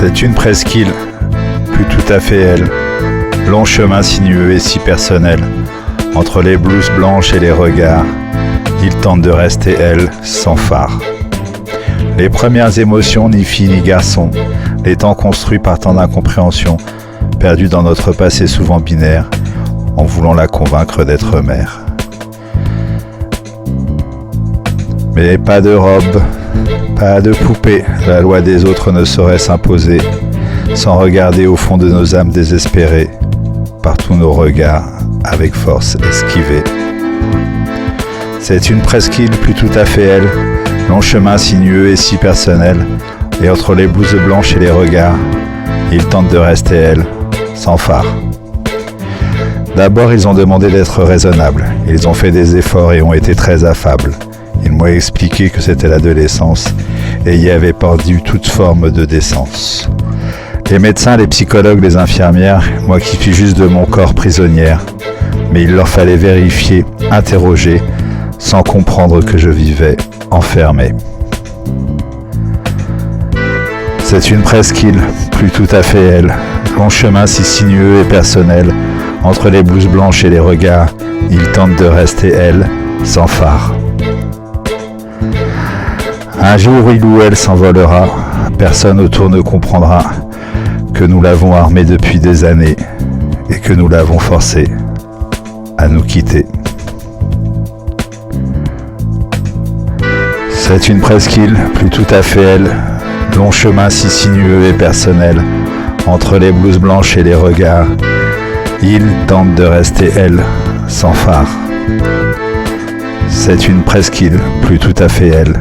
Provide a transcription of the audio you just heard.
C'est une presqu'île, plus tout à fait elle. Long chemin sinueux et si personnel. Entre les blouses blanches et les regards, il tente de rester elle, sans phare. Les premières émotions, ni fille ni garçon, les temps construits par tant d'incompréhension, perdus dans notre passé souvent binaire, en voulant la convaincre d'être mère. Mais pas de robe, pas de poupée, la loi des autres ne saurait s'imposer, sans regarder au fond de nos âmes désespérées, par tous nos regards, avec force esquivés. C'est une presqu'île, plus tout à fait elle, long chemin sinueux et si personnel, et entre les blouses blanches et les regards, ils tentent de rester elle, sans phare. D'abord, ils ont demandé d'être raisonnables, ils ont fait des efforts et ont été très affables. Ils m'ont expliqué que c'était l'adolescence et y avait perdu toute forme de décence. Les médecins, les psychologues, les infirmières, moi qui suis juste de mon corps prisonnière, mais il leur fallait vérifier, interroger, sans comprendre que je vivais enfermé. C'est une presqu'île, plus tout à fait elle, long chemin si sinueux et personnel, entre les blouses blanches et les regards, ils tentent de rester elle, sans phare. Un jour, il ou elle s'envolera, personne autour ne comprendra que nous l'avons armé depuis des années et que nous l'avons forcé à nous quitter. C'est une presqu'île, plus tout à fait elle, long chemin si sinueux et personnel, entre les blouses blanches et les regards, il tente de rester elle, sans phare. C'est une presqu'île, plus tout à fait elle.